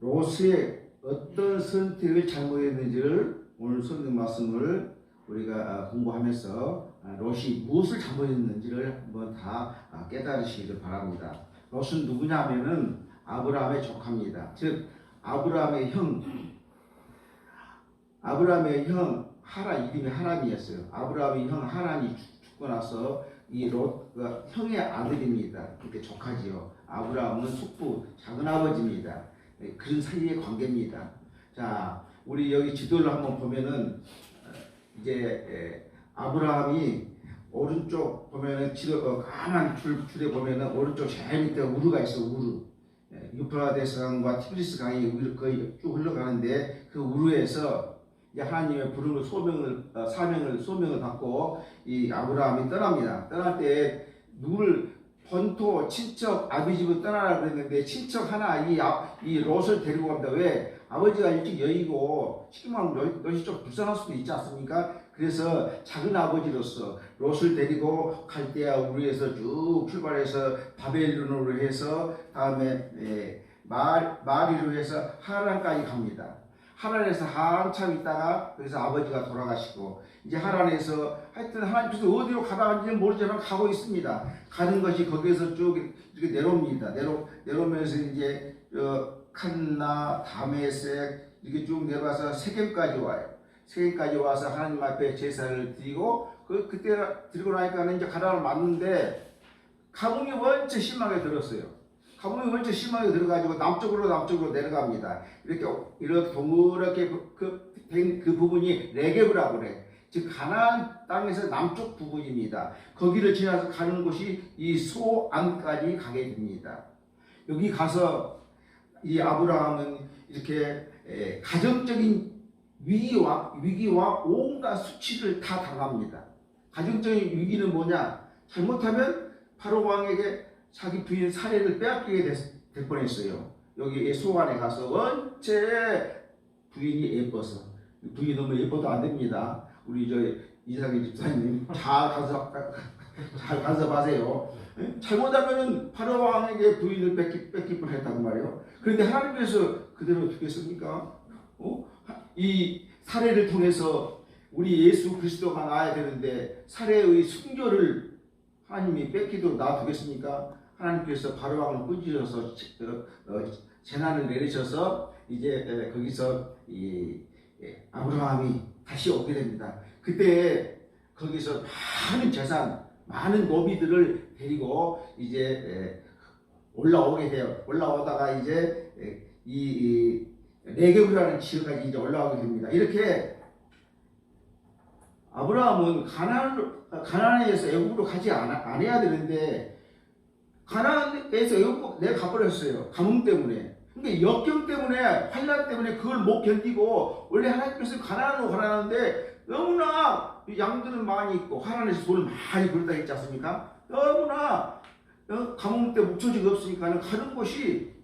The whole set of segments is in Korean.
롯의 어떤 선택을 잘못했는지를 오늘 성경 말씀을 우리가 공부하면서 롯이 무엇을 잘못했는지를 한번 다 깨달으시기를 바랍니다. 롯은 누구냐 하면은 아브라함의 조카입니다. 즉 아브라함의 형 하란, 이름이 하란이었어요. 아브라함의 형 하란이 죽고 나서 이 롯가 형의 아들입니다. 그렇게 조카지요. 아브라함은 숙부, 작은 아버지입니다. 그런 사이의 관계입니다. 자, 우리 여기 지도를 한번 보면은 이제 아브라함이 오른쪽 보면은 지도 까만 줄에 보면은 오른쪽 제일 밑에 우르가 있어. 우르. 유프라데스 강과 티그리스 강이 거의 쭉 흘러가는데 그 우르에서 하나님의 부름을 소명을 받고 이 아브라함이 떠납니다. 떠날 때 누구를 본토 친척 아비 집을 떠나라 그랬는데 친척 하나 이 롯을 데리고 갑니다. 왜? 아버지가 일찍 여의고 시키면 롯이 좀 불쌍할 수도 있지 않습니까? 그래서 작은 아버지로서 롯을 데리고 갈대아 우르에서 쭉 출발해서 바벨론으로 해서 다음에 마리로 해서 하란까지 갑니다. 하란에서 한참 있다가 거기서 아버지가 돌아가시고 이제 하란에서 하여튼 하나님께서 어디로 가라는지는 모르지만 가고 있습니다. 가는 것이 거기에서 쭉 이렇게 내려옵니다. 내려오면서 이제 칸나, 다메섹 이렇게 쭉 내려와서 세겜까지 와요. 세겜까지 와서 하나님 앞에 제사를 드리고 그때 드리고 나니까 이제 가라를 맞는데 가뭄이 원체 심하게 들었어요. 가뭄이 원체 심하게 들어가지고 남쪽으로 내려갑니다. 이렇게 동그랗게 된 그 부분이 레게브라고 그래. 즉 가나안 땅에서 남쪽 부분입니다. 거기를 지나서 가는 곳이 이 소안까지 가게 됩니다. 여기 가서 이 아브라함은 이렇게 가정적인 위기와 온갖 수치를 다 당합니다. 가정적인 위기는 뭐냐? 잘못하면 바로 왕에게 자기 부인 사례를 빼앗기게 될 뻔했어요. 여기 소안에 가서 원체 부인이 예뻐서 부인이 너무 예뻐도 안 됩니다. 우리 저 이삭의 집사님 잘 가서 봐세요. 잘못하면은 바로 왕에게 부인을 뺏길 뻔했다고 말이에요. 그런데 하나님께서 그대로 두겠습니까? 이 사례를 통해서 우리 예수 그리스도가 나와야 되는데 사례의 순교를 하나님이 뺏기도록 놔두겠습니까? 하나님께서 바로 왕을 꾸짖어서 재난을 내리셔서 이제 거기서 이 아브라함이 다시 오게 됩니다. 그때 거기서 많은 재산, 많은 노비들을 데리고 이제 올라오게 돼요. 올라오다가 이제 이 네게브라는 지역까지 이제 올라오게 됩니다. 이렇게 아브라함은 가나안에서 애굽으로 가지 않아야 되는데 가나안에서 애굽 내가 가버렸어요. 가뭄 때문에. 그러니까 역경 때문에 환난 때문에 그걸 못 견디고 원래 하나님께서 가나안으로 가라는데 너무나 양들은 많이 있고 하나님께서 돈을 많이 벌다 했지 않습니까? 너무나 가뭄 때 목초지가 없으니까 가는 곳이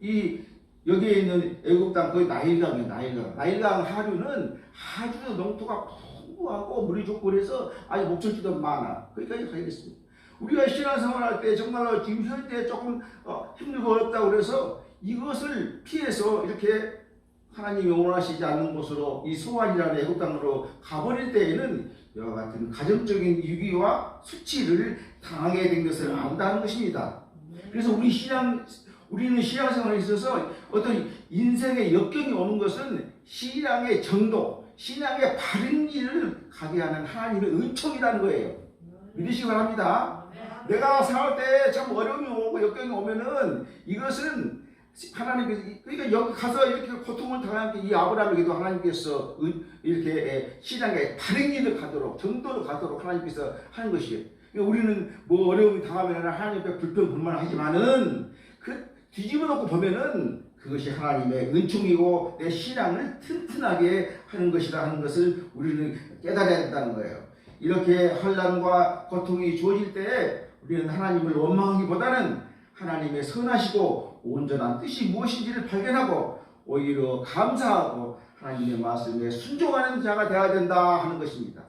여기에 있는 애굽 땅 거의 나일강이에요. 나일강 하류는 아주 농토가 풍부하고 물이 좋고 그래서 아주 목초지도 많아. 거기까지 가야겠습니다. 우리가 신앙생활 할 때 정말로 지금 현재 조금 힘들고 어렵다고 그래서 이것을 피해서 이렇게 하나님이 원하시지 않는 곳으로 이 소환이라는 애굽 땅으로 가버릴 때에는 이와 같은 가정적인 위기와 수치를 당하게 된 것을 안다는 것입니다. 그래서 우리는 신앙생활에 있어서 어떤 인생의 역경이 오는 것은 신앙의 정도, 신앙의 바른 길을 가게 하는 하나님의 은총이라는 거예요. 믿으시기 바랍니다. 내가 살아갈 때 참 어려움이 오고 역경이 오면은 이것은 하나님께서 그러니까 여기 가서 이렇게 고통을 당하는 이 아브라함에게도 하나님께서 이렇게 신앙의 바른 길을 가도록 정도로 가도록 하나님께서 하는 것이에요. 그러니까 우리는 뭐 어려움이 당하면 하나님 앞에 불평불만하지만은 그 뒤집어 놓고 보면은 그것이 하나님의 은총이고 내 신앙을 튼튼하게 하는 것이라 하는 것을 우리는 깨달아야 된다는 거예요. 이렇게 환난과 고통이 주어질 때 우리는 하나님을 원망하기보다는 하나님의 선하시고 온전한 뜻이 무엇인지를 발견하고 오히려 감사하고 하나님의 말씀에 순종하는 자가 되어야 된다 하는 것입니다.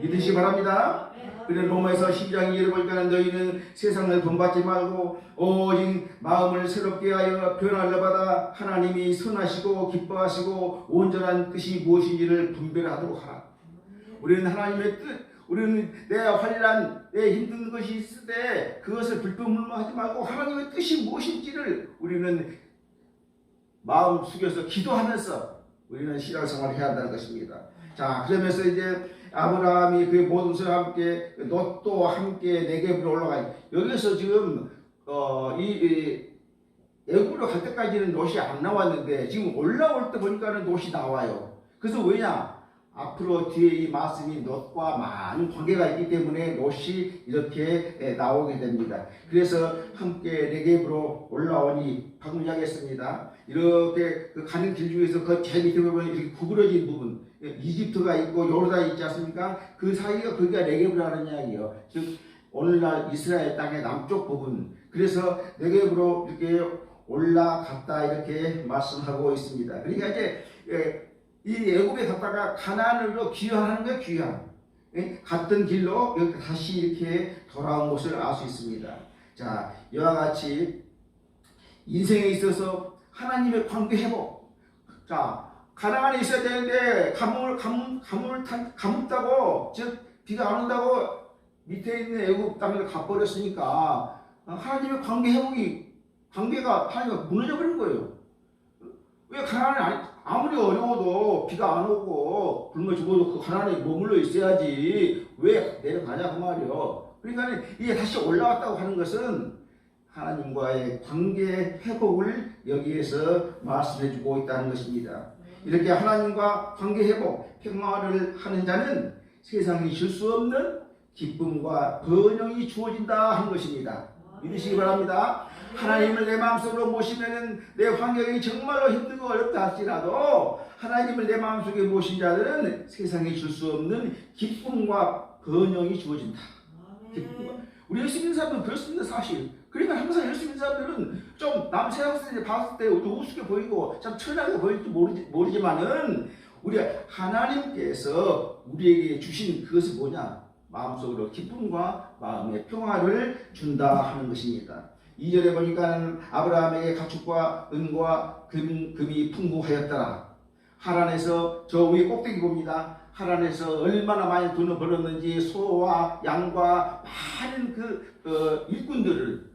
믿으시기 바랍니다. 그래 로마에서 12장 2절에 보니까 너희는 세상을 본받지 말고 오직 마음을 새롭게 하여 변화를 받아 하나님이 선하시고 기뻐하시고 온전한 뜻이 무엇인지를 분별하도록 하라. 우리는 하나님의 뜻, 우리는 내 환난, 내 힘든 것이 있을 때 그것을 불평불만하지 말고 하나님의 뜻이 무엇인지를 우리는 마음 숙여서 기도하면서 우리는 신앙생활을 해야 한다는 것입니다. 자, 그러면서 이제 아브라함이 그의 모든 소와 함께 롯도 함께 네겝으로 올라가. 여기서 지금 애굽으로 갈 때까지는 롯이 안 나왔는데 지금 올라올 때 보니까는 롯이 나와요. 그래서 왜냐? 앞으로 뒤에 이 말씀이 롯과 많은 관계가 있기 때문에 롯이 이렇게 나오게 됩니다. 그래서 함께 네겝으로 올라오니 방금 이야기했습니다. 이렇게 그 가는 길 중에서 그 제일 밑에 보면 이렇게 구부러진 부분, 이집트가 있고 요르단이 있지 않습니까? 그 사이가 거기가 네겝이라는 이야기예요. 즉 오늘날 이스라엘 땅의 남쪽 부분. 그래서 네겝으로 이렇게 올라갔다 이렇게 말씀하고 있습니다. 그러니까 이제 이 애굽에 갔다가 가나안으로 귀환하는 거예요. 귀환. 갔던 길로 다시 이렇게 돌아온 것을 알 수 있습니다. 자, 이와 같이 인생에 있어서 하나님의 관계 회복. 자, 가나안에 있어야 되는데 가뭄다고 즉 비가 안 온다고 밑에 있는 애굽 땅을 가버렸으니까 하나님의 관계 회복이 관계가 하나님과 무너져 버린 거예요. 왜 가나안에 아무리 어려워도 비가 안 오고 굶어 죽어도 그 가나안에 머물러 있어야지 왜 내려가냐 그 말이요. 그러니까 이게 다시 올라왔다고 하는 것은 하나님과의 관계 회복을 여기에서 말씀해주고 있다는 것입니다. 이렇게 하나님과 관계 회복, 평화를 하는 자는 세상이 줄 수 없는 기쁨과 번영이 주어진다 하는 것입니다. 믿으시기 바랍니다. 하나님을 내 마음속으로 모시면은 내 환경이 정말로 힘들고 어렵다 할지라도 하나님을 내 마음속에 모신 자들은 세상에 줄 수 없는 기쁨과 번영이 주어진다. 기쁨과. 우리 예수 믿는 사람들은 그렇습니다, 사실. 그러니까 항상 예수 믿는 사람들은 좀 남 세상 사람들 봤을 때 우습게 보이고 참 천하게 보일지 모르지만은 우리 하나님께서 우리에게 주신 그것이 뭐냐? 마음속으로 기쁨과 마음의 평화를 준다 하는 것입니다. 2절에 보니까 아브라함에게 가축과 은과 금이 풍부하였더라. 하란에서 저 위에 꼭대기 봅니다. 하란에서 얼마나 많이 돈을 벌었는지 소와 양과 많은 일꾼들을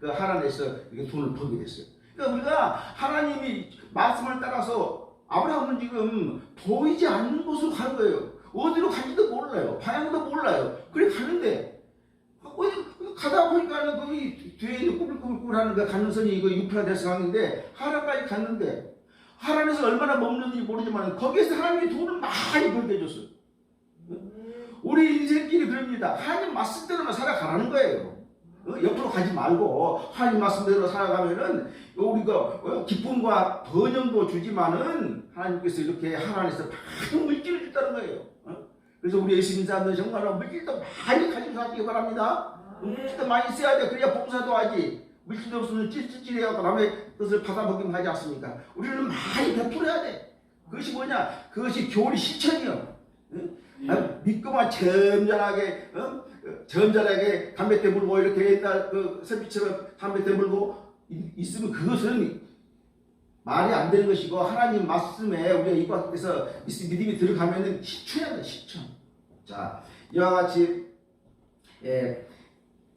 그 하란에서 이렇게 돈을 벌게 됐어요. 그러니까 우리가 하나님이 말씀을 따라서 아브라함은 지금 보이지 않는 곳으로 가는 거예요. 어디로 간지도 몰라요. 방향도 몰라요. 그래 가는데 어디 가다 보니까는 거기 뒤에 있는 꾸불꾸불꾸불하는 그 가는선이 이거 유프라데스 강인데 하란까지 갔는데 하란에서 얼마나 머무는지 모르지만 거기에서 하나님이 돈을 많이 벌게 해줬어요. 우리 인생길이 그럽니다. 하나님 말씀대로만 살아가라는 거예요. 옆으로 가지 말고 하나님 말씀대로 살아가면은 우리가 기쁨과 번영도 주지만은 하나님께서 이렇게 하나님께서 많은 물질을 준다는 거예요. 그래서 우리 예수 믿는 사람들 정말로 물질도 많이 가지고 사시기 바랍니다. 물질도 많이 써야 돼. 그래야 봉사도 하지. 물질도 없으면 찔찔해갖고 남의 것을 받아먹기만 하지 않습니까? 우리는 많이 베풀어야 돼. 그것이 뭐냐? 그것이 교리 실천이요. 믿고만 점잖하게 담배 대 물고 이렇게 옛날 그 선비처럼 담배 대 물고 있으면 그것은 말이 안 되는 것이고 하나님 말씀에 우리가 입 밖에서 믿음이 들어가면은 실천해야 돼. 실천. 자, 이와 같이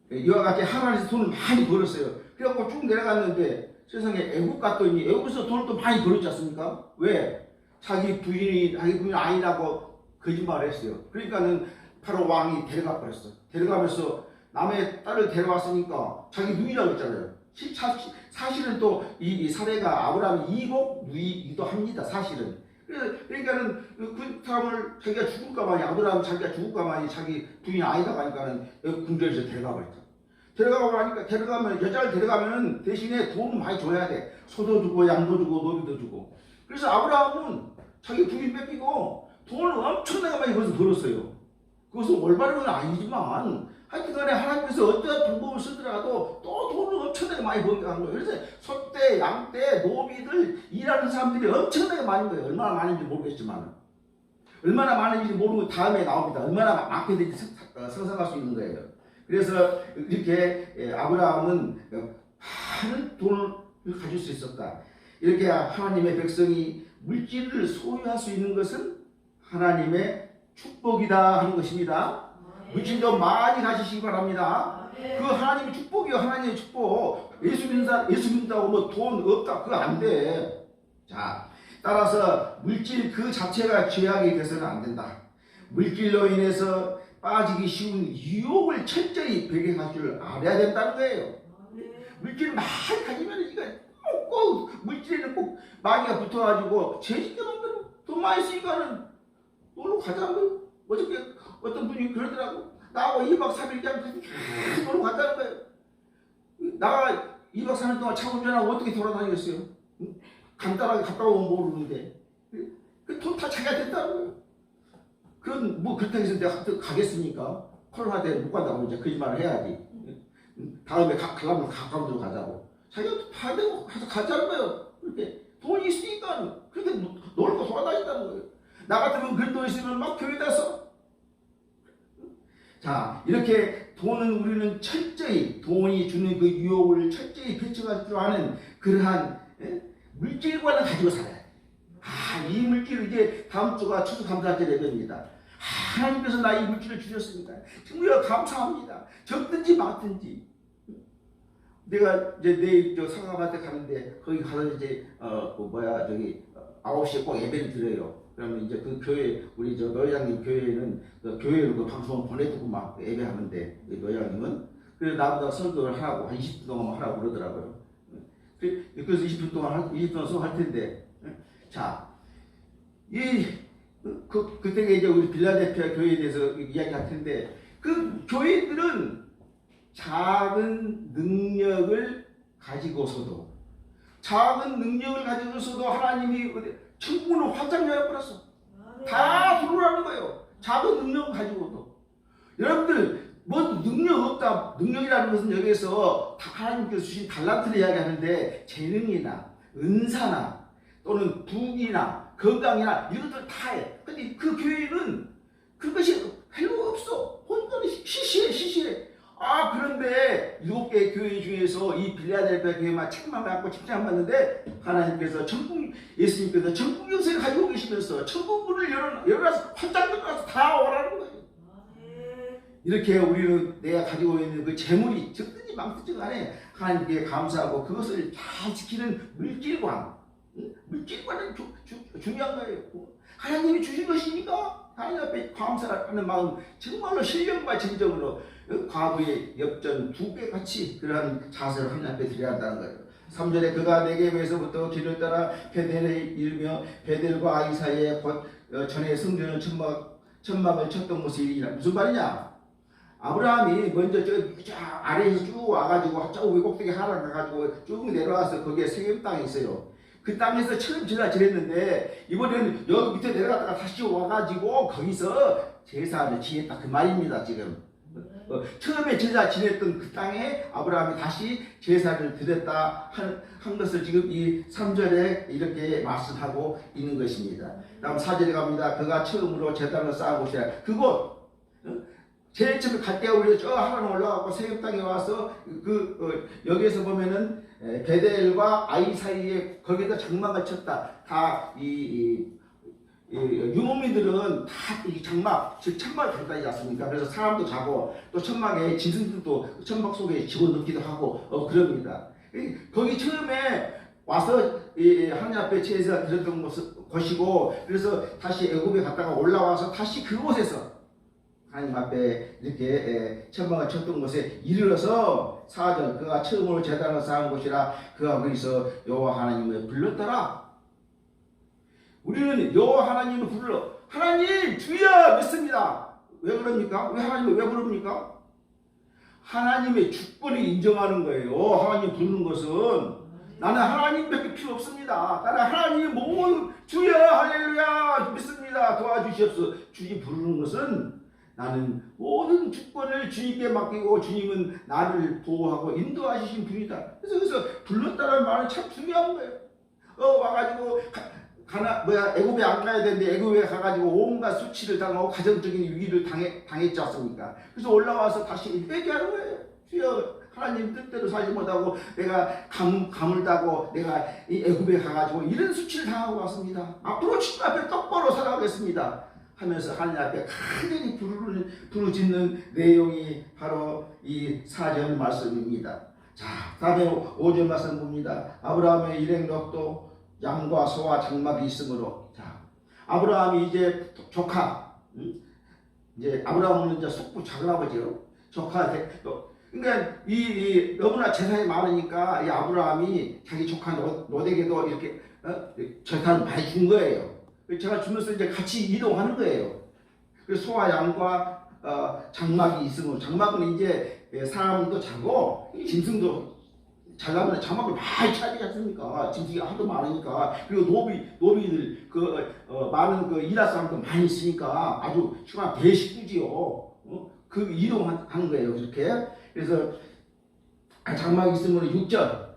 하나님께서 돈을 많이 벌었어요. 그래갖고 쭉 내려갔는데 세상에 애국 갔더니 애국에서 돈을 또 많이 벌었지 않습니까? 왜? 자기 부인이 아니라고 거짓말을 했어요. 그러니까는 바로 왕이 데려가 버렸어. 데려가면서 남의 딸을 데려왔으니까 자기 누이라고 했잖아요. 사실은 또 이 사례가 아브라함이 이복 누이기도 합니다. 사실은. 그러니까는 그 사람을 자기가 죽을까봐니 아브라함 자기가 죽을까봐니 자기 부인 아이라고 하니까는 궁전에서 데려가 버렸죠. 데려가면 여자를 데려가면은 대신에 돈을 많이 줘야 돼. 소도 주고 양도 주고 노비도 주고. 그래서 아브라함은 자기 부인 뺏기고 돈을 엄청나게 많이 벌었어요. 그것은 올바른 건 아니지만 하여튼간에 하나님께서 어떤 방법을 쓰더라도 또 돈을 엄청나게 많이 벌게 한 거예요. 그래서 소떼, 양떼, 노비들 일하는 사람들이 엄청나게 많은 거예요. 얼마나 많은지 모르겠지만 얼마나 많은지 모르고 다음에 나옵니다. 얼마나 많게 될지 상상할 수 있는 거예요. 그래서 이렇게 아브라함은 많은 돈을 가질 수 있었다. 이렇게 하나님의 백성이 물질을 소유할 수 있는 것은 하나님의 축복이다 하는 것입니다. 물질 좀 많이 가지시기 바랍니다. 그 하나님의 축복이요. 하나님의 축복. 예수 믿는다고 뭐 돈 없다. 그거 안 돼. 자, 따라서 물질 그 자체가 죄악이 돼서는 안 된다. 물질로 인해서 빠지기 쉬운 유혹을 철저히 배격할 줄 알아야 된다는 거예요. 물질을 많이 가지면 이거 꼭 물질에는 꼭 마귀가 붙어가지고 죄짓게 만들어. 돈 많이 쓰니까는 놀러 가자고. 어저께 어떤 분이 그러더라고. 나하고 2박 3일 그냥 놀러 갔다는 거예요. 나가 2박 3일 동안 차 운전하고 어떻게 돌아다니겠어요? 응? 간단하게 갔다 오면 모르는데 그 돈 다 자기가 됐다는 거예요. 그건 뭐 그렇다고 해서 내가 가겠습니까? 코로나 때 못 간다고 이제 거짓말을 해야지. 다음에 가려면 가까운 데로 가자고. 자기가 다 되고 가서 가자는 거예요. 그렇게 돈이 있으니까 그렇게 놀고 돌아다닌다는 거예요. 나 같으면 그런 돈 있으면 막 교회에다 써. 자, 이렇게 돈은 우리는 철저히 돈이 주는 그 유혹을 철저히 배척할 줄 아는 그러한 물질관을 가지고 살아야 돼. 이 물질을 이제 다음 주가 추수감사절 예배입니다. 하나님께서 나 이 물질을 주셨습니다. 정말 감사합니다. 적든지 막든지. 내가 이제 내일 저 상가마트 가는데 거기 가서 이제 저기 9시에 꼭 예배를 드려요. 그러면 이제 그 교회 우리 저 노회장님 교회는 그 교회로 그 방송을 보내두고 막 예배하는데 노회장님은 그래서 나보다 설교를 하라고 한 20분 동안 하라고 그러더라고요. 그래서 20분 동안 수업할 텐데 자 그때 이제 우리 빌라델피아 교회에 대해서 이야기할 텐데 그 교회들은 작은 능력을 가지고서도 하나님이 천국을 활짝 열어버렸어. 다 들어오라는 거예요. 작은 능력을 가지고도. 여러분들 뭐 능력 없다. 능력이라는 것은 여기에서 하나님께서 주신 달란트를 이야기하는데 재능이나 은사나 또는 부귀나 건강이나 이것들 다 해. 근데 그 교회는 그것이 별로 없어. 혼돈이 시시해. 그런데 7개의 교회 중에서 이 빌라델피아 교회만 책만 갖고 칭찬받는데 하나님께서 예수님께서 천국 역사를 가지고 계시면서 천국문을 열어놔서 활짝 열어놔서 다 오라는 거예요. 이렇게 우리는 내가 가지고 있는 그 재물이 적든지 많든지 간에 하나님께 감사하고 그것을 잘 지키는 물질관은 중요한 거예요. 하나님이 주신 것이니까 하나님 앞에 감사하는 마음 정말로 신령과 진정으로 과부의 엽전 2배 같이 그러한 자세를 하나님 앞에 드려야 한다는 거예요. 3절에 그가 네겝에서부터 길을 따라 베델에 이르며 베델과 아이 사이에 전에 성전을 천막을 쳤던 곳이 무슨 말이냐? 아브라함이 먼저 저 아래에서 쭉 와가지고 저 꼭대기 하나 가가지고 쭉 내려와서 거기에 세겜 땅이 있어요. 그 땅에서 처음 제사 지냈는데 이번에는 여기 밑에 내려갔다가 다시 와가지고 거기서 제사를 지냈다 그 말입니다. 지금 처음에 제사 지냈던 그 땅에 아브라함이 다시 제사를 드렸다 한 것을 지금 이 3절에 이렇게 말씀하고 있는 것입니다. 다음 4절에 갑니다. 그가 처음으로 제단을 쌓은 곳이야. 그곳 제일 처음에 갈 때가 우리가 저 하나로 올라가고 세겜 땅에 와서 여기에서 보면은 베델과 아이 사이에 거기다 장막을 쳤다. 다 유목민들은 다 이 장막, 즉 천막을 갖다 있지 않습니까? 그래서 사람도 자고 또 천막에 짐승들도 천막 속에 집어넣기도 하고 그럽니다. 거기 처음에 와서 하나님 앞에 제사 드렸던 것이고 그래서 다시 애굽에 갔다가 올라와서 다시 그곳에서 하나님 앞에 이렇게 천막을 쳤던 곳에 이르러서 4절 그가 처음으로 제단을 쌓은 곳이라 그가 거기서 여호와 하나님을 불렀더라. 우리는 여호와 하나님을 불러 하나님 주여 믿습니다. 왜 그럽니까? 왜 하나님을 왜 부릅니까? 하나님의 주권을 인정하는 거예요. 하나님 부르는 것은 나는 하나님밖에 필요 없습니다. 나는 하나님 모든 주여 할렐루야 믿습니다. 도와주시옵소서. 주님 부르는 것은 나는 모든 주권을 주님께 맡기고 주님은 나를 보호하고 인도하시신 분이다. 그래서 불렀다는 말은 참 중요한 거예요. 와가지고 애굽에 안 가야 되는데 애굽에 가가지고 온갖 수치를 당하고 가정적인 위기를 당했지 않습니까? 그래서 올라와서 다시 회개하는 거예요. 주여, 하나님 뜻대로 살지 못하고 내가 감을 따고 내가 이 애굽에 가가지고 이런 수치를 당하고 왔습니다. 앞으로 주님 앞에 똑바로 살아가겠습니다 하면서 하나님 앞에 간절히 부르짖는 내용이 바로 이 사전 말씀입니다. 자, 다음에 5절 말씀 봅니다. 아브라함의 일행 롯도 양과 소와 장막이 있으므로. 자, 아브라함이 이제 조카, 이제 아브라함은 이제 숙부 작은아버지요. 조카, 그러니까 이 너무나 재산이 많으니까 이 아브라함이 자기 조카 롯에게도 이렇게 재산을 많이 준 거예요. 제가 주면서 이제 같이 이동하는 거예요. 그래서 소와 양과 장막이 있으므로. 장막은 이제 사람도 자고 짐승도 자려면 장막을 많이 차지 않습니까? 짐승이 하도 많으니까. 그리고 노비들 많은 일할 사람도 많이 있으니까 아주 시원한 대식구지요. 그 이동하는 거예요. 그렇게. 그래서 장막이 있으므로 6절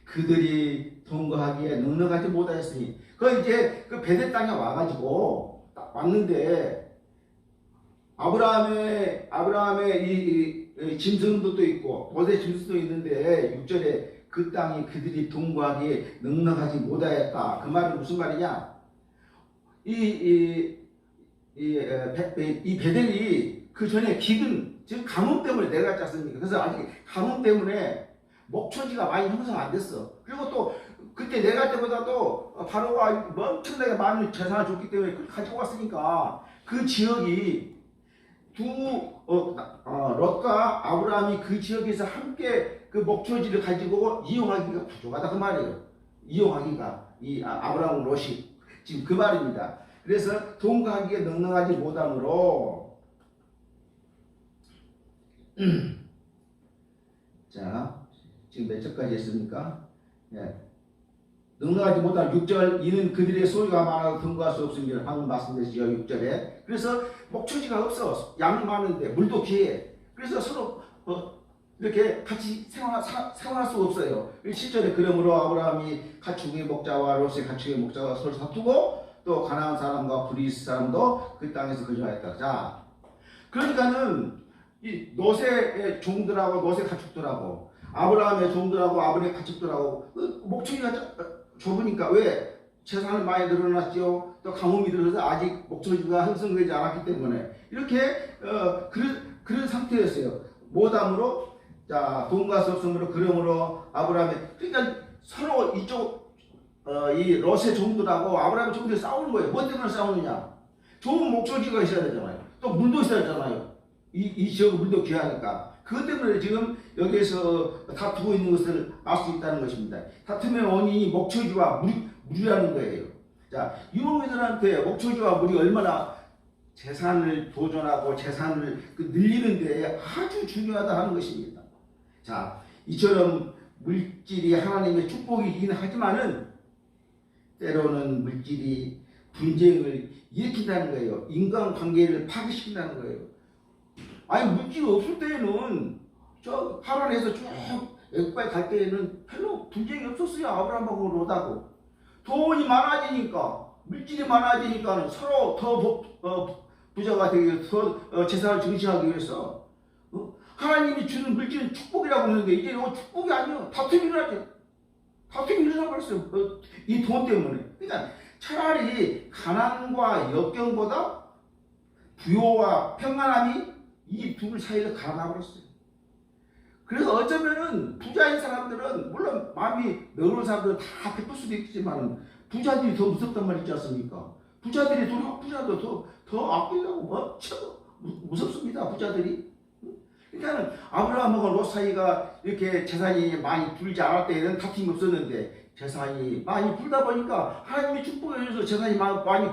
그들이 동거하기에 넉넉하지 못하였으니. 이제 그 베델 땅에 와가지고 왔는데 아브라함의 이 짐승도 있고 도대 짐승도 있는데 6절에 그 땅이 그들이 동거하기에 넉넉하지 못하였다. 그 말은 무슨 말이냐? 이 베델이 그 전에 기근, 즉 가뭄 때문에 내려갔지 않습니까? 그래서 아직 가뭄 때문에 목초지가 많이 형성 안 됐어. 그리고 또 그때 내가 때보다도 바로가 엄청나게 많은 재산을 줬기 때문에 그걸 가지고 왔으니까 그 지역이 롯과 아브라함이 그 지역에서 함께 그 목초지를 가지고 이용하기가 부족하다 그 말이에요. 이용하기가 이 아브라함 롯이 지금 그 말입니다. 그래서 동거하기에 넉넉하지 못하므로 자, 지금 몇 절까지 했습니까? 예. 넉넉하지 못한 6절 이는 그들의 소유가 많아서 등거할 수 없습니다. 방금 말씀드렸죠. 6절에. 그래서 목초지가 없어. 양이 많은데 물도 귀해. 그래서 서로 이렇게 같이 생활할 수가 없어요. 7절에 그러므로 아브라함이 가축의 목자와 롯의 가축의 목자가 서로 다투고 또 가나안 사람과 브리스 사람도 그 땅에서 거주하였다. 자, 그러니까는 이 롯의 종들하고 롯의 가축들하고 아브라함의 종들하고 아브라함의 가축들하고 목초지가 좁으니까 왜? 재산을 많이 늘어났죠. 또 가뭄이 들어서 아직 목초지가 형성되지 않았기 때문에 이렇게 그런 상태였어요. 못함으로 자 돈과 섭성으로 그러므로 아브라함의 그러니까 서로 이쪽 이 롯의 종들하고 아브라함의 종들이 싸우는 거예요. 뭐 때문에 싸우느냐? 좋은 목초지가 있어야 되잖아요. 또 물도 있어야 되잖아요. 이 지역은 물도 귀하니까. 그것 때문에 지금 여기에서 다투고 있는 것을 알 수 있다는 것입니다. 다툼의 원인이 목초지와 물이라는 거예요. 자, 유목민들한테 목초지와 물이 얼마나 재산을 보존하고 재산을 늘리는 데 아주 중요하다 하는 것입니다. 자, 이처럼 물질이 하나님의 축복이긴 하지만은 때로는 물질이 분쟁을 일으킨다는 거예요. 인간관계를 파괴시킨다는 거예요. 아니 물질이 없을 때에는 저 하란에서 쭉 애굽까지 갈 때에는 별로 분쟁이 없었어요. 아브라함하고 롯하고. 돈이 많아지니까 물질이 많아지니까 서로 더 부자가 되기 위해서 더 재산을 증식하기 위해서 하나님이 주는 물질은 축복이라고 하는데 이제 이거 축복이 아니에요. 다툼이 일어나죠. 다툼이 일어나버렸어요. 이 돈 때문에. 그러니까 차라리 가난과 역경보다 부요와 평안함이 이 둘 사이를 갈아놔버렸어요. 그래서 어쩌면은 부자인 사람들은 물론 마음이 너그러운 사람들은 다 베풀 수도 있겠지만 부자들이 더 무섭단 말이 있지 않습니까? 부자들이 부자도 더 아끼려고 엄청 무섭습니다. 부자들이. 그러니까 아브라함하고 롯 사이가 이렇게 재산이 많이 불지 않을 때에는 다툼이 없었는데 재산이 많이 불다 보니까 하나님의 축복에 의해서 재산이 많이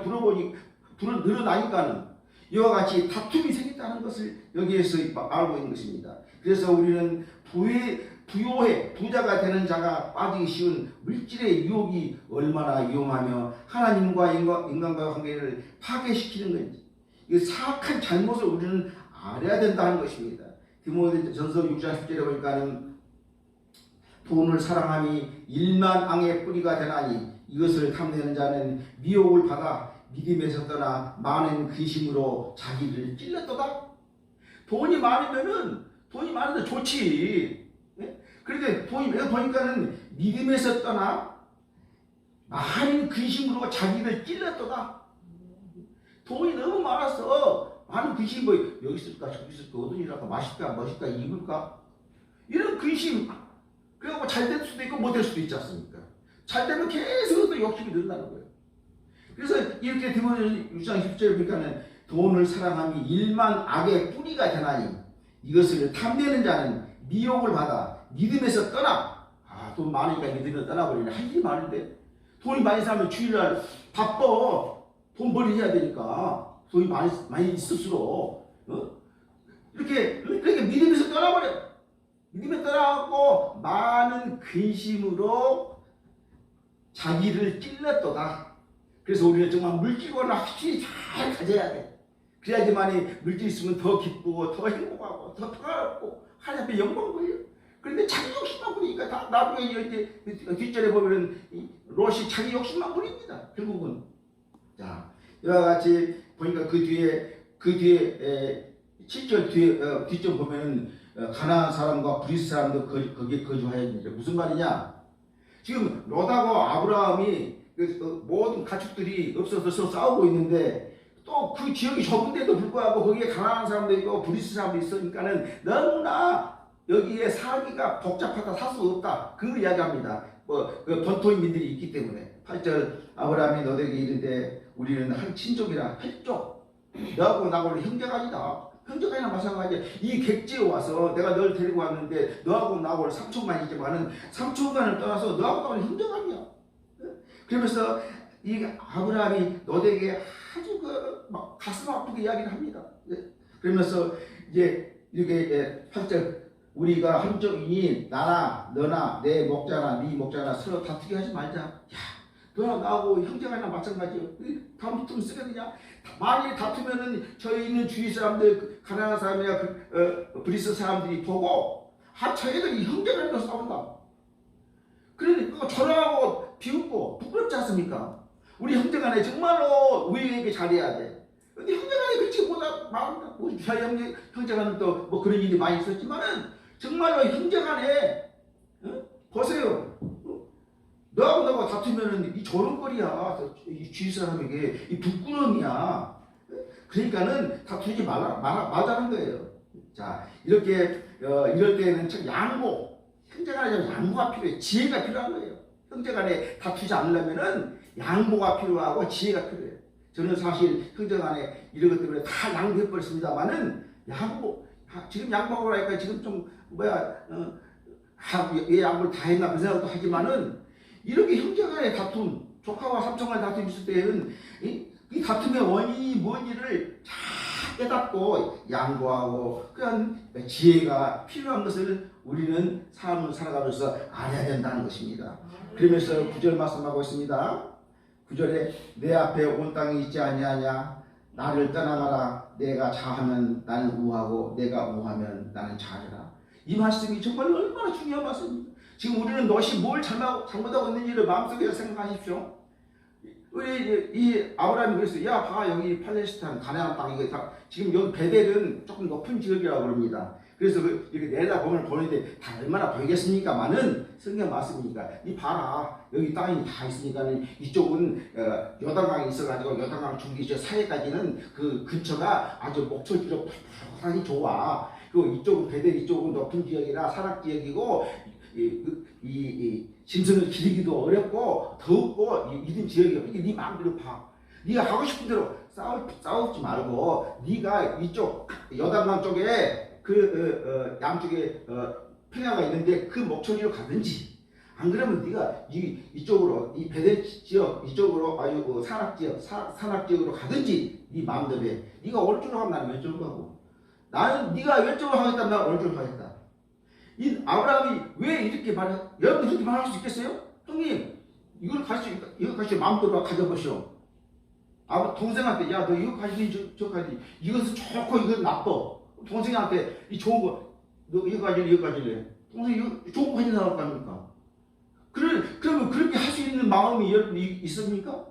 늘어나니까는 이와 같이 다툼이 생겼다는 것을 여기에서 알고 있는 것입니다. 그래서 우리는 부요해 부자가 되는 자가 빠지기 쉬운 물질의 유혹이 얼마나 위험하며 하나님과 인간과의 관계를 파괴시키는 건지 이 사악한 잘못을 우리는 알아야 된다는 것입니다. 디모데전서 6장 10절에 보니까는 돈을 사랑함이 일만 악의 뿌리가 되나니 이것을 탐내는 자는 미혹을 받아 믿음에서 떠나 많은 근심으로 자기를 찔렀도다. 돈이 많은데 좋지. 예? 그런데 돈이 보니까는 믿음에서 떠나 많은 근심으로 자기를 찔렀도다. 돈이 너무 많아서 많은 근심, 뭐 여기 있을까 저기 있을까 어디 일할까 맛있까 멋있까 입을까 이런 근심. 그리고 잘 될 수도 있고 못 될 수도 있지 않습니까? 잘 되면 계속 또 욕심이 늘어나는 거예요. 그래서 이렇게 디모데 6장 10절에 보니까는 돈을 사랑함이 일만 악의 뿌리가 되나니 이것을 탐내는 자는 미혹을 받아 믿음에서 떠나. 돈 많으니까 믿음에서 떠나버리네. 할 일이 많은데 돈이 많이 살면 주일날 바빠. 돈 벌이해야 되니까 돈이 많이 있을수록 이렇게 믿음에서 떠나버려. 믿음에 떠나고 많은 근심으로 자기를 찔렀도다. 그래서 우리는 정말 물질과는 확실히 잘 가져야 돼. 그래야지만이 물질 있으면 더 기쁘고 더 행복하고 더 평화롭고 하나님 앞에 영광 보여요. 그런데 자기 욕심만 부리니까 다 나중에 이제 뒷절에 보면 롯이 자기 욕심만 부립니다. 결국은. 자, 이와 같이 보니까 그 뒤에 7절 뒤에 뒷절 보면은 가나안 사람과 브리스 사람도 거기에 거주하였는데 무슨 말이냐? 지금 롯하고 아브라함이 모든 가축들이 없어서 서로 싸우고 있는데 또 그 지역이 좁은데도 불구하고 거기에 가나안 사람도 있고 브리스 사람도 있으니까는 너무나 여기에 살기가 복잡하다, 살 수 없다. 그걸 이야기합니다. 번토인민들이 있기 때문에. 8절 아브라함이 너에게 이르되 우리는 한 친족이라 혈족 너하고 나하고는 형제가 아니다. 형제가 아니라 마찬가지야. 이 객지에 와서 내가 널 데리고 왔는데 너하고 나하고는 삼촌만이지만은 삼촌만을 떠나서 너하고 나하고는 형제가 아니야. 그러면서 이 아브라함이 너에게 아주 막 가슴 아프게 이야기를 합니다. 그러면서 이제 이렇게 8절 우리가 한쪽이니 나나 너나 내 목자나 네 목자나 서로 다투게 하지 말자. 야, 너나 나하고 형제가 아니라 마찬가지요. 다음 붙으면 쓰게 되냐? 만일 다투면은 저희 있는 주위 사람들, 가나안 사람이나 브리스 사람들이 보고 저희들이 형제가 아니라 싸운다. 그러니까 저러고 비웃고 부끄럽지 않습니까? 우리 형제간에 정말로 우리에게 잘해야 돼. 근데 형제간에 그렇지 저희 형제간은 또 뭐 그런 일이 많이 있었지만은 정말로 형제간에 보세요. 너하고 나하고 다투면은 이 조롱거리야. 이 주위 사람에게 이 부끄러움이야. 그러니까는 다투지 말자는 거예요. 자, 이렇게 이럴 때는 참 형제간에 양보가 필요해. 지혜가 필요한 거예요. 형제간에 다투지 않으려면은 양보가 필요하고 지혜가 필요해요. 저는 사실 형제간에 이런 것 때문에 다 양보해버렸습니다만은 지금 양보하고 나니까 지금 좀 왜 양보를 다 했나 그런 생각도 하지만은 이렇게 형제간의 다툼, 조카와 삼촌간의 다툼이 있을 때는 이 다툼의 원인이 뭔지를 잘 깨닫고 양보하고 그런 지혜가 필요한 것을 우리는 삶을 살아가면서 알아야 된다는 것입니다. 그러면서 9절 말씀하고 있습니다. 9절에 내 앞에 온 땅이 있지 아니하냐 나를 떠나가라. 내가 자하면 나는 우하고 내가 우하면 나는 자하리라. 이 말씀이 정말 얼마나 중요한 말씀입니다. 지금 우리는 롯이 뭘 잘못하고 있는지를 마음속에 생각하십시오. 우리 이 아브라함이 그랬어요. 야, 봐 여기 팔레스타인 가나안 땅 이거 다 지금 여기 베델은 조금 높은 지역이라고 그럽니다. 그래서 이렇게 내려다보면 보는데 다 얼마나 보이겠습니까만은 성경 말씀이니까 이 봐라 여기 땅이 다 있으니까는 이쪽은 요단강이 있어가지고 요단강 중기 저 사이까지는 그 근처가 아주 목초지로 푸르하니 좋아. 그리고 이쪽은 베델 이쪽은 높은 지역이라 산악 지역이고 이 짐승을 기르기도 어렵고 덥고 이런 지역이야. 이게 네 마음대로 봐. 네가 하고 싶은 대로 싸우지 말고 네가 이쪽 요단강 쪽에 양쪽에 평야가 있는데 그 목초지로 가든지 안 그러면 네가 이쪽으로 이 베델 지역 이쪽으로 아주 산악 지역으로 가든지 네 마음대로 해. 네가 오른쪽으로 가면 나는 왼쪽으로 가고 나는 네가 왼쪽으로 하겠다면 나는 오른쪽으로 가겠다. 이 아브라함이 왜 이렇게 말해? 여러분 이렇게 말할 수 있겠어요? 형님 이거 가시 마음대로 가져보시오. 동생한테 야 너 이거 가지니 저 가지 이것은 좋고 이건 나빠. 동생한테 이 좋은 거 너 이거 가질래 이거 가질래. 동생이 이거 좋은 거 가지고 나올 거 아닙니까? 그러면 그렇게 할 수 있는 마음이 여러분 있습니까?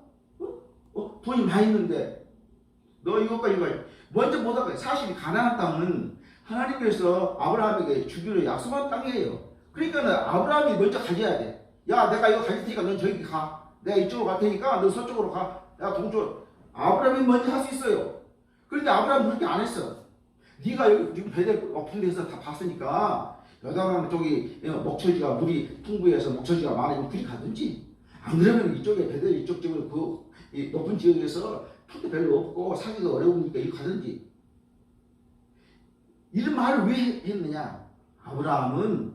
돈이 많이 있는데 너 이것과 이거 먼저 못하고 사실 가나안 땅은 하나님께서 아브라함에게 주기로 약속한 땅이에요. 그러니까 아브라함이 먼저 가져야 돼. 야, 내가 이거 가질 테니까 넌 저기 가. 내가 이쪽으로 갈 테니까 너 서쪽으로 가. 내가 동쪽으로. 아브라함이 먼저 할 수 있어요. 그런데 아브라함은 그렇게 안 했어. 네가 여기 지금 베델 높은 데서 다 봤으니까 여다강 쪽이 목초지가 물이 풍부해서 목초지가 많으면 그리 가든지, 안 그러면 이쪽에 베델 이쪽 지역은 이 높은 지역에서 풀도 별로 없고 사기가 어려우니까 이 가든지. 이런 말을 왜 했느냐? 아브라함은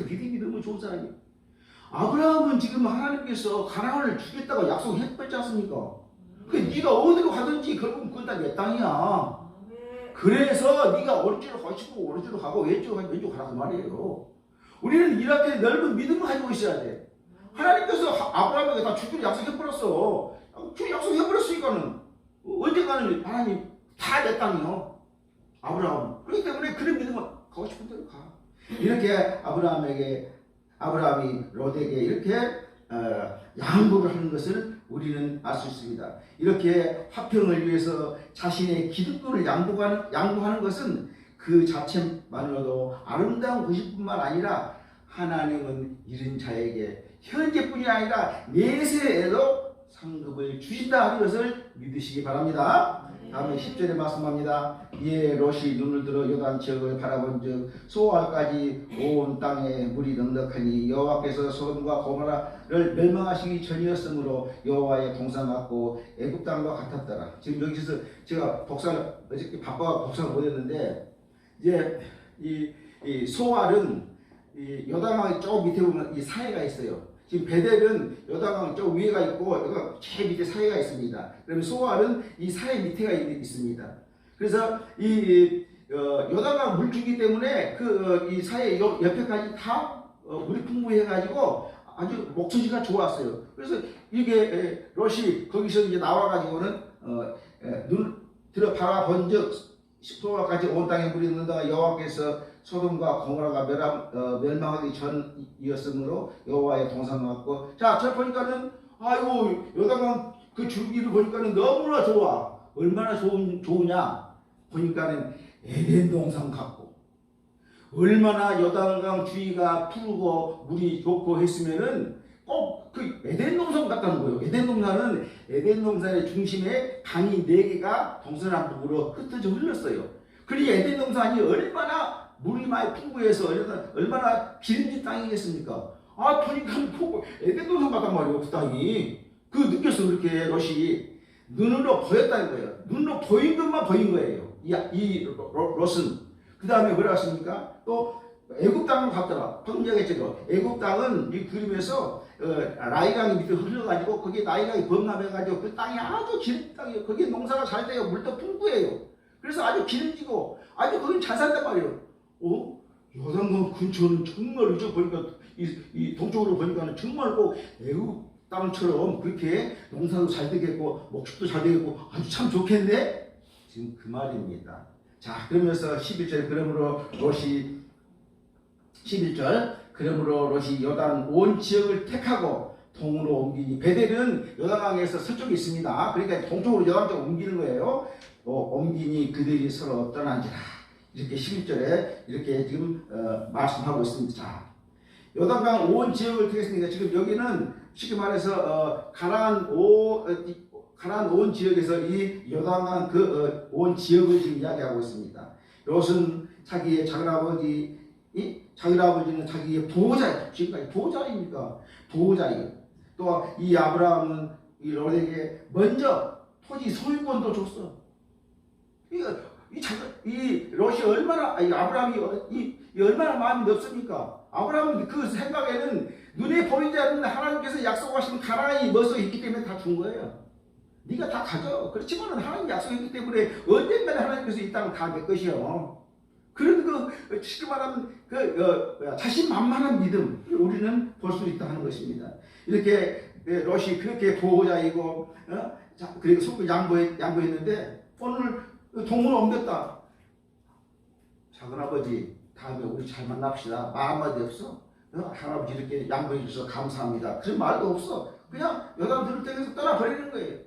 믿음이 너무 좋은 사람이에요. 아브라함은 지금 하나님께서 가나안을 주겠다고 약속했지 않습니까? 그 네가 어디로 가든지 결국은 그건 다 내 땅이야. 그래서 네가 오른쪽으로 가시고 오른쪽으로 가고 왼쪽으로 가고 왼쪽으로 가라고 말이에요. 우리는 이렇게 넓은 믿음을 가지고 있어야 돼. 하나님께서 아브라함에게 다 주기로 약속해버렸어. 약속해버렸으니까는 언젠가는 하나님 다 내 땅이요. 아브라함. 그렇기 때문에 그런 믿음을 가고 싶은 대로 가. 이렇게 아브라함이 롯에게 이렇게 양보를 하는 것을 우리는 알 수 있습니다. 이렇게 화평을 위해서 자신의 기득권을 양보하는 것은 그 자체만으로도 아름다운 것일 뿐만 아니라 하나님은 이런 자에게 현재뿐이 아니라 내세에도 상급을 주신다 하는 것을 믿으시기 바랍니다. 다음에 10절에 말씀합니다. 이에 롯이 눈을 들어 요단 지역을 바라본즉 소알까지 온 땅에 물이 넉넉하니 여호와께서 소돔과 고모라를 멸망하시기 전이었으므로 여호와의 동상 같고 애굽 땅과 같았더라. 지금 여기서 제가 복사를 어저께 바빠서 복사를 못했는데, 이제 이 소알은 이 요단강 쪽 밑에 보면 이 사해가 있어요. 지금 베델은 요단강 쪽 위에가 있고 여기가 제일 밑에 사해가 있습니다. 그러면 소알은 이 사해 밑에가 있습니다. 그래서 이 요단강 물줄기 때문에 이 사해 옆에까지 다 물이 풍부해가지고 아주 목초지가 좋았어요. 그래서 이게 롯이 거기서 이제 나와가지고는 눈 들어 바라본즉 소알까지 온 땅에 물이 있는다. 여호와께서 소돔과 고모라가 멸망하기 전이었으므로 여호와의 동상 같고. 자, 저 보니까는 아이고 요단강 그 줄기를 보니까는 너무나 좋아. 얼마나 좋으냐 보니까는 에덴 동산 같고, 얼마나 요단강 주위가 푸르고 물이 좋고 했으면은 꼭 그 에덴 동산 같다는 거예요. 에덴 동산의 중심에 강이 4개가 동서남북으로 흩어져 흘렀어요. 그러니 에덴 동산이 얼마나 물이 많이 풍부해서 얼마나 기름진 땅이겠습니까? 보니까 에덴 동산 같단 말이에요. 그 땅이. 그 느껴서 그렇게 롯이 눈으로 보였다는 거예요. 눈으로 보인 것만 보인 거예요. 이 롯은. 그 다음에 뭐라 했습니까? 또 애굽 땅을 갔더라. 방금 얘기했죠. 애굽 땅은 이 그림에서 나일강이 밑에 흘러가지고 거기에 나일강이 범람해가지고 그 땅이 아주 기름 땅이에요. 거기에 농사가 잘 돼요. 물도 풍부해요. 그래서 아주 기름지고 아주 거긴 잘 산단 말이에요. 요단강 근처는 정말 이제 보니까 이 동쪽으로 보니까는 정말 꼭 애굽 땅처럼 그렇게 농사도 잘 되겠고 목축도 잘 되겠고 아주 참 좋겠네. 지금 그 말입니다. 자, 그러면서 11절 그러므로 롯이 11절 그러므로 롯이 요단 온 지역을 택하고 동으로 옮기니, 베델은 요단강에서 서쪽에 있습니다. 그러니까 동쪽으로 요단 쪽으로 옮기는 거예요. 옮기니 그들이 서로 떠난지라. 이렇게 11절에 이렇게 지금 말씀하고 있습니다. 자, 요단강 온 지역을 택했으니까 지금 여기는 쉽게 말해서 가나안 온 지역에서 이 요단강 그 온 지역을 지금 이야기하고 있습니다. 롯은 자기의 작은 아버지는 자기의 보호자예요. 지금까지 보호자입니까? 보호자예요. 또 이 아브라함은 이 롯에게 먼저 토지 소유권도 줬어. 이 롯이 아브라함이 얼마나 마음이 넓습니까? 아브라함은 그 생각에는 눈에 보이지 않는 하나님께서 약속하신 가나안이 머서 있기 때문에 다 준 거예요. 네가 다 가져. 그렇지만 하나님 약속했기 때문에 언젠가 하나님께서 이 땅은 다 내 것이요. 그런 쉽게 말하면 자신만만한 믿음 우리는 볼 수 있다 하는 것입니다. 이렇게 롯이 그렇게 보호자이고 그리고 속을 양보했는데 오늘 동문을 옮겼다. 작은 아버지 다음에 우리 잘 만납시다. 말 한마디 없어. 할아버지 이렇게 양보해 주셔서 감사합니다. 그런 말도 없어. 그냥 여담 들을 때에서 떠나버리는 거예요.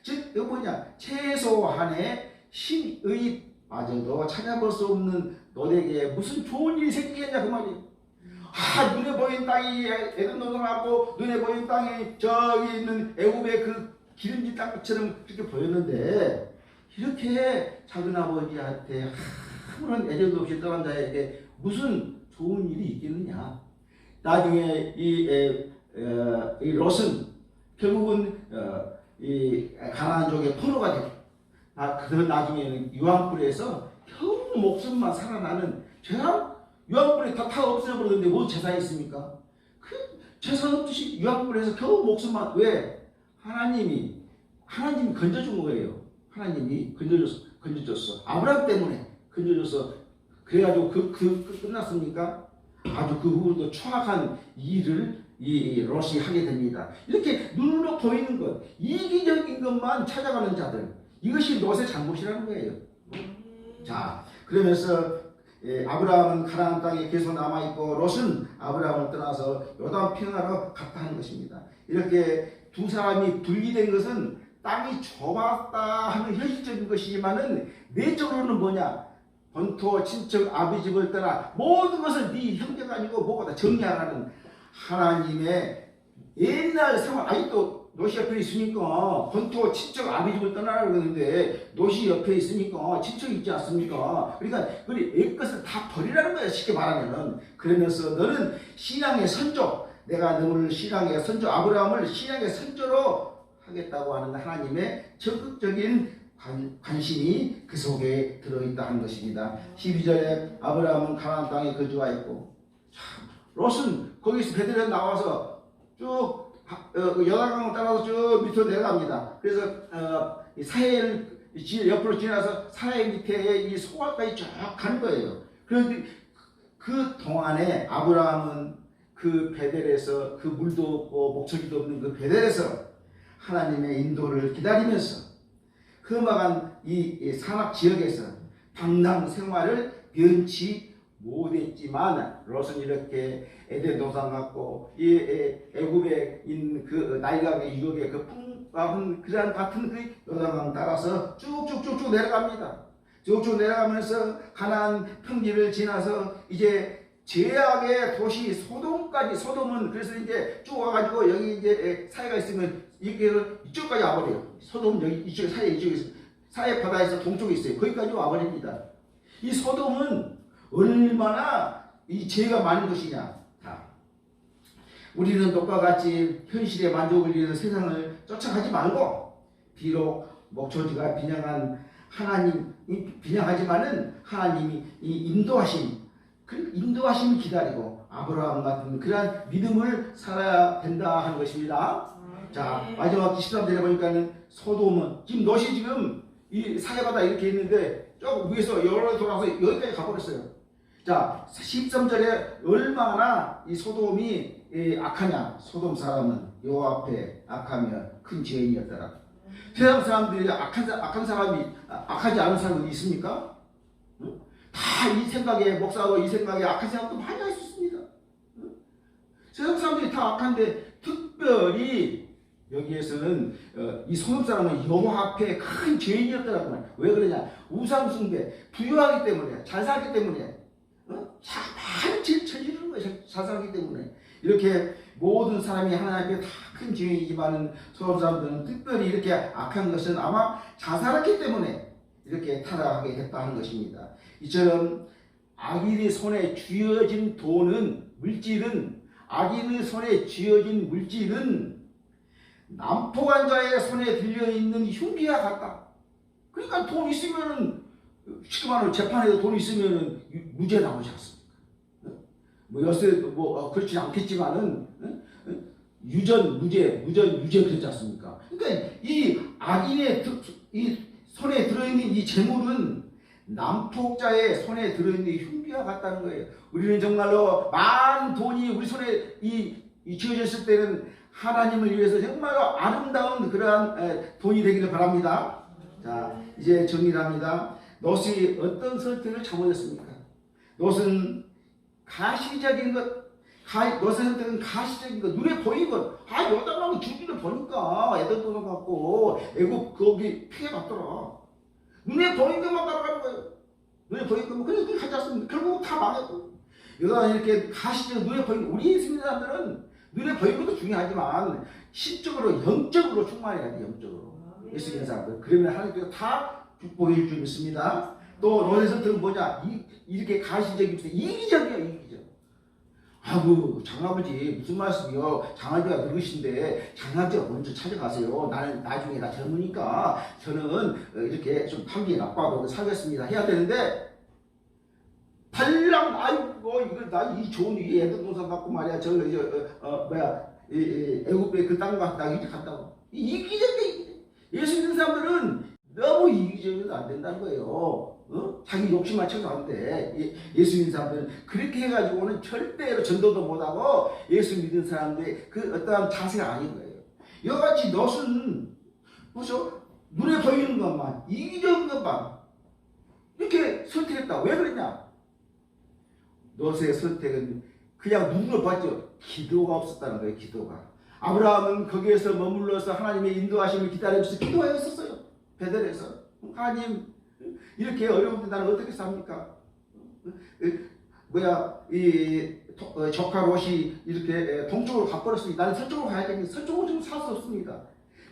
즉 이거 뭐냐, 최소한의 신의 마저도 찾아볼 수 없는 너에게 무슨 좋은 일이 생기겠냐 그 말이에요. 눈에 보이는 땅이 에덴 노동하고 눈에 보이는 땅이 저기 있는 애굽의 그 기름진 땅처럼 그렇게 보였는데, 이렇게 작은 아버지한테 아무런 애정도 없이 떠난 자에게 무슨 좋은 일이 있겠느냐. 나중에 이 롯은 결국은 이 가나안족의 포로가 되고, 그 나중에는 유황불에서 겨우 목숨만 살아나는, 죄랑 유황불에 다 없어져버렸는데 뭐 재산이 있습니까? 그 재산 없듯이 유황불에서 겨우 목숨만, 왜? 하나님이 건져준 거예요. 하나님이 건져줬어. 아브라함 때문에 건져줘서, 그래가지고 끝났습니까? 아주 그 후로도 추악한 일을 이 롯이 하게 됩니다. 이렇게 눈으로 보이는 것, 이기적인 것만 찾아가는 자들, 이것이 롯의 잘못이라는 거예요. 자, 그러면서 아브라함은 가나안 땅에 계속 남아있고 롯은 아브라함을 떠나서 요단 평야로 갔다 하는 것입니다. 이렇게 두 사람이 분리된 것은 땅이 좁았다 하는 현실적인 것이지만은 내적으로는 뭐냐, 본토 친척 아비 집을 떠나 모든 것을 네 형제가 아니고 뭐보다 정리하라는 하나님의 옛날 생활. 아직도 롯이 옆에 있으니까 본토 친척 아비 집을 떠나라고 그러는데 롯이 옆에 있으니까 친척이 있지 않습니까? 그러니까 옛것을 다 버리라는 거야, 쉽게 말하면은. 그러면서 너는 신앙의 선조, 내가 너를 신앙의 선조, 아브라함을 신앙의 선조로 하겠다고 하는 하나님의 적극적인 관심이 그 속에 들어있다 하는 것입니다. 12절에 아브라함은 가나안 땅에 거주하였고, 롯은 거기서 베들레헴 나와서 쭉 여다강을 따라서 쭉 밑으로 내려갑니다. 그래서 사해 옆으로 지나서 사해 밑에 이 소알까지 쭉 가는 거예요. 그런데 그 동안에 아브라함은 그 베델에서, 그 물도 없고 목소리도 없는 그 베델에서 하나님의 인도를 기다리면서 험악한 이 산악 지역에서 방랑 생활을 면치 못했지만, 롯은 이렇게 에덴 동산 같고 이 애굽에 있는 그 나일강의 유역의 그 풍부한 그러한 같은 그 요단강 따라서 쭉쭉쭉쭉 내려갑니다. 쭉쭉 내려가면서 가나안 평지를 지나서 이제 죄악의 도시 소돔까지, 소돔은 그래서 이제 쭉 와가지고 여기 이제 사해가 있으면 이쪽까지 와버려요. 소돔 여기 이쪽에 사해, 이쪽에 사해 바다에서 동쪽에 있어요. 거기까지 와버립니다. 이 소돔은 얼마나 이 죄가 많은 것이냐. 우리는 똑과 같이 현실에 만족을 위해서 세상을 쫓아가지 말고, 비록 목초지가 빈약한 하나님이 빈약하지만은 하나님이 이 인도하심을 기다리고 아브라함 같은 그러한 믿음을 살아야 된다 하는 것입니다. 자, 마지막 13절에 보니까는 소돔은 지금 롯이 지금 이 사해바다 이렇게 있는데 조금 위에서 여러 돌아서 여기까지 가버렸어요. 자, 13절에 얼마나 이 소돔이 악하냐. 소돔 사람은 여호와 앞에 악하며 큰 죄인이었더라. 세상 사람들이 악한 사람이, 악하지 않은 사람이 있습니까? 다 이 생각에, 목사도 이 생각에 악한 생각도 많이 할 수 있습니다. 세상 사람들이 다 악한데, 특별히 여기에서는 이 소돔 사람은 여호와 앞에 큰 죄인이었더라고 말이야. 왜 그러냐? 우상 숭배, 부유하기 때문에, 잘 살기 때문에, 많은 죄를 저지르는 거예요. 잘 살기 때문에. 이렇게 모든 사람이 하나님 앞에 다 큰 죄인이지만 소돔 사람들은 특별히 이렇게 악한 것은 아마 잘 살았기 때문에 이렇게 타락하게 됐다는 것입니다. 이처럼 악인의 손에 쥐어진 악인의 손에 쥐어진 물질은 난폭한 자의 손에 들려있는 흉기와 같다. 그러니까 돈 있으면은, 10만 원 재판에도 돈 있으면은 무죄 나오지 않습니까? 뭐 요새 그렇지 않겠지만은 유죄 그렇지 않습니까? 그러니까 이 악인의 이 손에 들어있는 이 재물은 난폭자의 손에 들어있는 흉기와 같다는 거예요. 우리는 정말로 많은 돈이 우리 손에 쥐어졌을 때는 하나님을 위해서 정말로 아름다운 그러한 돈이 되기를 바랍니다. 자, 이제 정리를 합니다. 롯이 어떤 선택을 잘못했습니까? 롯은 가시적인 것, 너의 선택은 가시적인 것, 눈에 보이는 것. 여당하고 줄기를 보니까 애들 보는 것 같고 애국 거기 피해봤더라. 눈에 보이는 것만 따라가는 거예요. 눈에 보이는 것만 그냥 하지 않습니까? 결국 다 망했고. 여기다 이렇게 가시적 눈에 보이는 우리 예수님 사람들은 눈에 보이는 것도 중요하지만 신적으로 영적으로 충만해야 돼. 영적으로 예수님 사람들. 그러면 하나님께서 다 축복일 줄 믿습니다. 또 롯의 선택은 뭐냐? 이렇게 가시적이고 이기적이야. 이기적. 장아버지 무슨 말씀이요? 장아버지가 늙으신데 장아버지가 먼저 찾아가세요. 나는 나중에 나 젊으니까 저는 이렇게 좀 판기 나빠도 사겠습니다 해야 되는데 달랑 이거 나 이 좋은 이 애동산 갖고 말이야 애국배 그 땅 갖다 이렇게 간다고 이기적이야. 예수 믿는 사람들은 너무 이기적이면 안 된다는 거예요. 자기 욕심만 채워서 안 돼. 예수 믿는 사람들은 그렇게 해가지고는 절대로 전도도 못하고 예수 믿는 사람들의 그 어떠한 자세가 아닌 거예요. 이같이 넛은 보죠. 눈에 보이는 것만 이기적인 것만 이렇게 선택했다. 왜 그랬냐? 넛의 선택은 그냥 눈으로 봤죠. 기도가 없었다는 거예요. 기도가. 아브라함은 거기에서 머물러서 하나님의 인도하심을 기다리면서 기도하였었어요. 베델에서. 하나님 이렇게 어려운데 나는 어떻게 삽니까? 조카 롯이 이렇게 동쪽으로 가버렸으니 나는 서쪽으로 가야 되겠니? 서쪽으로 좀 살 수 없습니다.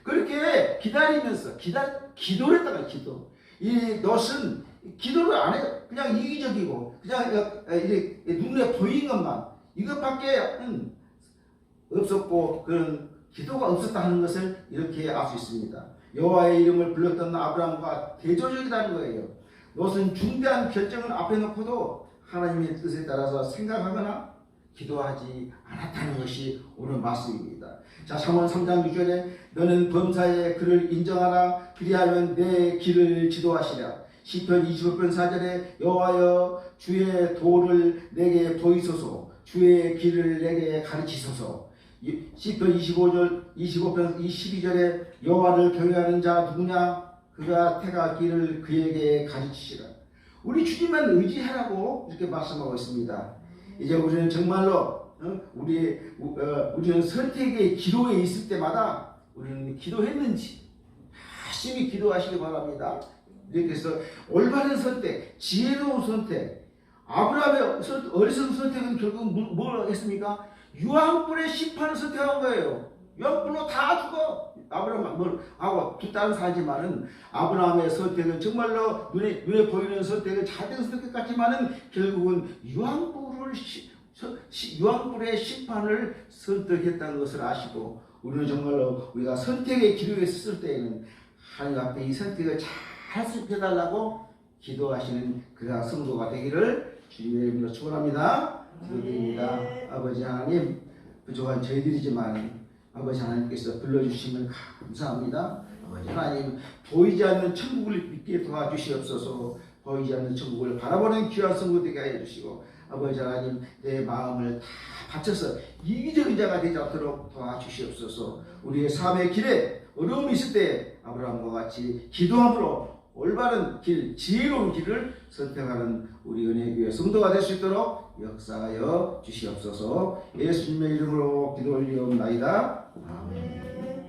그렇게 기다리면서 기도를 했다가 기도. 이 롯은 기도를 안 해요. 그냥 이기적이고 그냥 눈에 보이는 것만 이것밖에 없었고 그런 기도가 없었다 하는 것을 이렇게 알 수 있습니다. 여호와의 이름을 불렀던 아브라함과 대조적이라는 거예요. 롯은 중대한 결정을 앞에 놓고도 하나님의 뜻에 따라서 생각하거나 기도하지 않았다는 것이 오늘 말씀입니다. 자, 잠언 3장 6절에 너는 범사에 그를 인정하라. 그리하면 내 길을 지도하시라. 시편 25편 4절에 여호와여 주의 도를 내게 보이소서. 주의 길을 내게 가르치소서. 시편 25편 22절에 여호와를 경외하는 자 누구냐? 그가 택하기를 그에게 가르치시라. 우리 주님만 의지하라고 이렇게 말씀하고 있습니다. 이제 우리는 정말로 우리는 선택의 기로에 있을 때마다 우리는 기도했는지 열심히 기도하시기 바랍니다. 이렇게 해서 올바른 선택, 지혜로운 선택, 아브라함의 어리석은 선택은 결국 뭘 하겠습니까? 유황불의 심판을 선택한 거예요. 유황불로 다 죽어. 아브라함하고 두 딸은 살지만은 아브라함의 선택은 정말로 눈에 보이는 선택은 잘된 선택 같지만은 결국은 유황불의 심판을 선택했다는 것을 아시고 우리는 정말로 우리가 선택의 기로에 있을 때에는 하나님 앞에 이 선택을 잘 수 있게 해달라고 기도하시는 그가 성도가 되기를 주님의 이름으로 축원합니다. 기도드립니다. 아버지 하나님, 부족한 저희들이지만 아버지 하나님께서 불러주시면 감사합니다. 아버지 하나님, 보이지 않는 천국을 믿게 도와주시옵소서. 보이지 않는 천국을 바라보는 귀한 성도 되게 하여 주시고 아버지 하나님, 내 마음을 다 바쳐서 이기적인 자가 되지 않도록 도와주시옵소서. 우리의 삶의 길에 어려움이 있을 때 아브라함과 같이 기도함으로 올바른 길, 지혜로운 길을 선택하는 우리 은혜교회 성도가 될 수 있도록 역사하여 주시옵소서. 예수님의 이름으로 기도 올리옵나이다. 아멘.